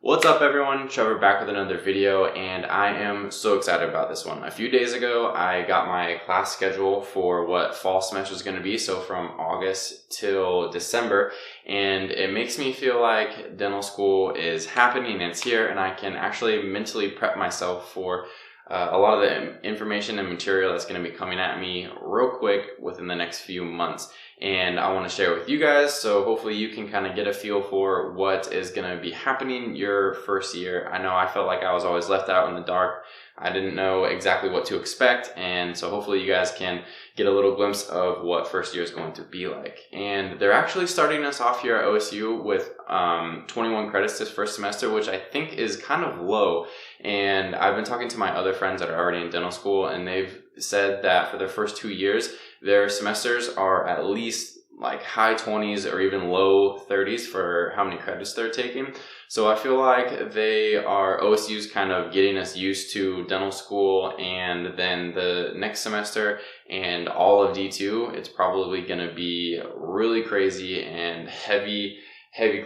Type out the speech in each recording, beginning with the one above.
What's up everyone, Trevor back with another video, and I am so excited about this one. A few days ago I got my class schedule for what fall semester is going to be, so from August till December, and it makes me feel like dental school is happening, it's here, and I can actually mentally prep myself for a lot of the information and material that's going to be coming at me real quick within the next few months. And I want to share with you guys, so hopefully you can kind of get a feel for what is going to be happening your first year. I know I felt like I was always left out in the dark. I didn't know exactly what to expect, and so hopefully you guys can get a little glimpse of what first year is going to be like. And they're actually starting us off here at OSU with 21 credits this first semester, which I think is kind of low. And I've been talking to my other friends that are already in dental school, and they've said that for their first 2 years, their semesters are at least like high 20s or even low 30s for how many credits they're taking. So I feel like OSU's kind of getting us used to dental school, and then the next semester and all of D2, it's probably going to be really crazy and heavy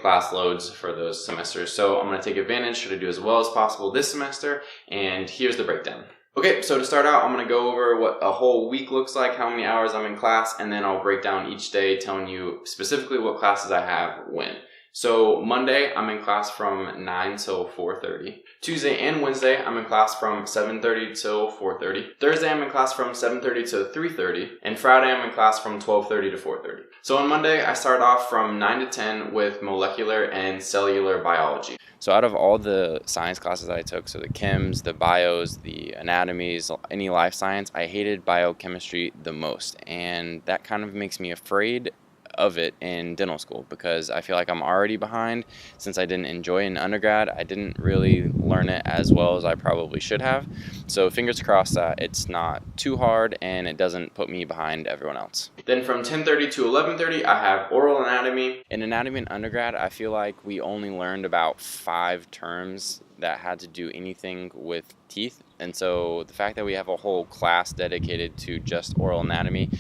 class loads for those semesters. So I'm going to take advantage, try to do as well as possible this semester, and here's the breakdown. Okay, so to start out, I'm going to go over what a whole week looks like, how many hours I'm in class, and then I'll break down each day telling you specifically what classes I have when. So Monday, I'm in class from 9 till 4:30. Tuesday and Wednesday, I'm in class from 7:30 till 4:30. Thursday, I'm in class from 7:30 to 3:30. And Friday, I'm in class from 12:30 to 4:30. So on Monday, I start off from 9 to 10 with molecular and cellular biology. So out of all the science classes I took, so the chems, the bios, the anatomies, any life science, I hated biochemistry the most. And that kind of makes me afraid of it in dental school, because I feel like I'm already behind. Since I didn't enjoy it in undergrad, I didn't really learn it as well as I probably should have. So fingers crossed that it's not too hard and it doesn't put me behind everyone else. Then from 10:30 to 11:30, I have oral anatomy. In anatomy in undergrad, I feel like we only learned about 5 terms that had to do anything with teeth. And so the fact that we have a whole class dedicated to just oral anatomy,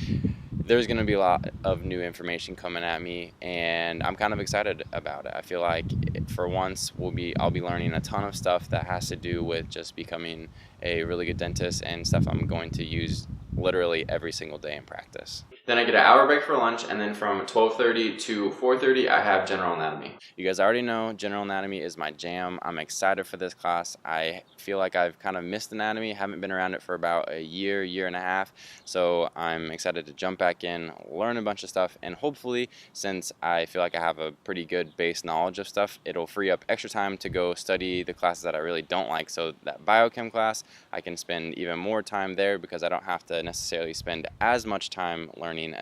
there's going to be a lot of new information coming at me, and I'm kind of excited about it. I feel like for once I'll be learning a ton of stuff that has to do with just becoming a really good dentist, and stuff I'm going to use literally every single day in practice. Then I get an hour break for lunch, and then from 12:30 to 4:30 I have general anatomy. You guys already know general anatomy is my jam. I'm excited for this class. I feel like I've kind of missed anatomy, haven't been around it for about a year and a half, so I'm excited to jump back in, learn a bunch of stuff, and hopefully, since I feel like I have a pretty good base knowledge of stuff, it'll free up extra time to go study the classes that I really don't like. So that biochem class, I can spend even more time there because I don't have to necessarily spend as much time learning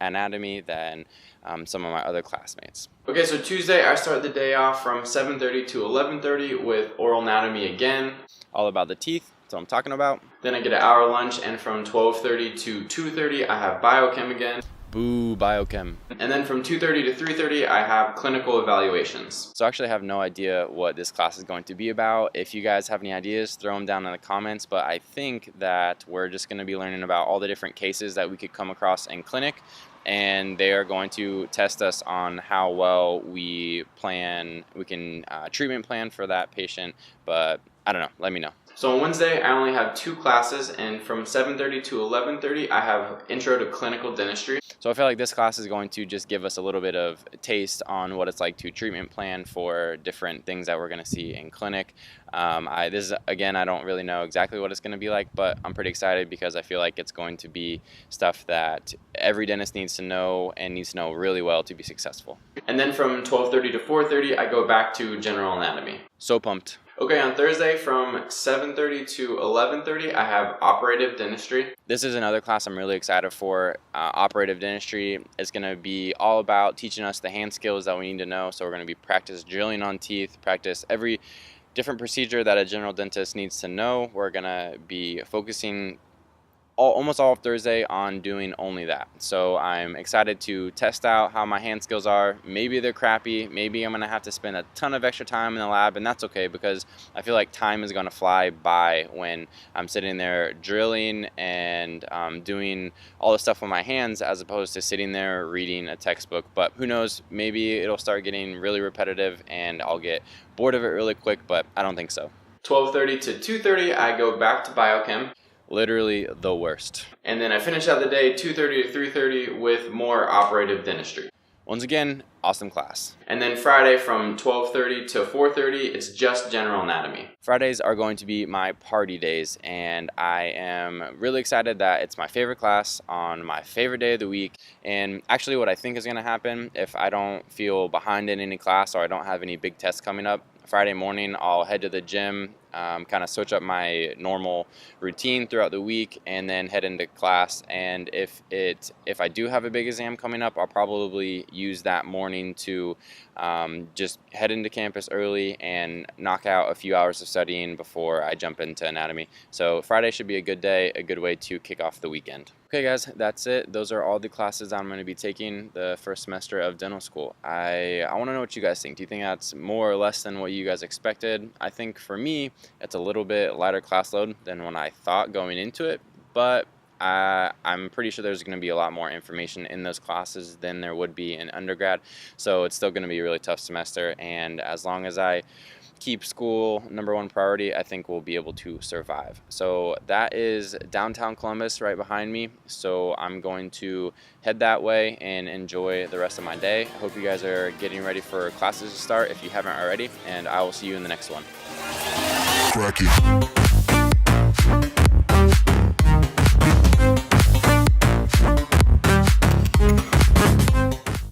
anatomy than some of my other classmates. Okay, so Tuesday I start the day off from 7:30 to 11:30 with oral anatomy again. All about the teeth, that's what I'm talking about. Then I get an hour lunch, and from 12:30 to 2:30 I have biochem again. Boo, biochem. And then from 2:30 to 3:30 I have clinical evaluations. So I actually have no idea what this class is going to be about. If you guys have any ideas, throw them down in the comments, but I think that we're just going to be learning about all the different cases that we could come across in clinic, and they are going to test us on how well we can treatment plan for that patient, but I don't know, let me know. So on Wednesday, I only have 2 classes, and from 7:30 to 11:30, I have Intro to Clinical Dentistry. So I feel like this class is going to just give us a little bit of a taste on what it's like to treatment plan for different things that we're going to see in clinic. Again, I don't really know exactly what it's going to be like, but I'm pretty excited because I feel like it's going to be stuff that every dentist needs to know, and needs to know really well to be successful. And then from 12:30 to 4:30, I go back to general anatomy. So pumped. Okay, on Thursday from 7:30 to 11:30, I have operative dentistry. This is another class I'm really excited for. Operative dentistry is going to be all about teaching us the hand skills that we need to know. So we're going to be practice drilling on teeth, practice every different procedure that a general dentist needs to know. We're going to be focusing almost all of Thursday on doing only that. So I'm excited to test out how my hand skills are. Maybe they're crappy. Maybe I'm going to have to spend a ton of extra time in the lab, and that's okay because I feel like time is going to fly by when I'm sitting there drilling and doing all the stuff with my hands as opposed to sitting there reading a textbook. But who knows, maybe it'll start getting really repetitive and I'll get bored of it really quick, but I don't think so. 12:30 to 2:30, I go back to biochem. Literally the worst. And then I finish out the day 2:30 to 3:30 with more operative dentistry. Once again, awesome class. And then Friday from 12:30 to 4:30, it's just general anatomy. Fridays are going to be my party days, and I am really excited that it's my favorite class on my favorite day of the week. And actually what I think is going to happen if I don't feel behind in any class or I don't have any big tests coming up, Friday morning I'll head to the gym, kind of switch up my normal routine throughout the week, and then head into class. And if I do have a big exam coming up, I'll probably use that morning to just head into campus early and knock out a few hours of studying before I jump into anatomy. So Friday should be a good day, a good way to kick off the weekend. Okay guys, that's it. Those are all the classes I'm going to be taking the first semester of dental school. I want to know what you guys think. Do you think that's more or less than what you guys expected? I think for me, it's a little bit lighter class load than when I thought going into it, but I'm pretty sure there's going to be a lot more information in those classes than there would be in undergrad, so it's still going to be a really tough semester, and as long as I keep school #1 priority, I think we'll be able to survive. So that is downtown Columbus right behind me, so I'm going to head that way and enjoy the rest of my day. I hope you guys are getting ready for classes to start if you haven't already, and I will see you in the next one. Crack it.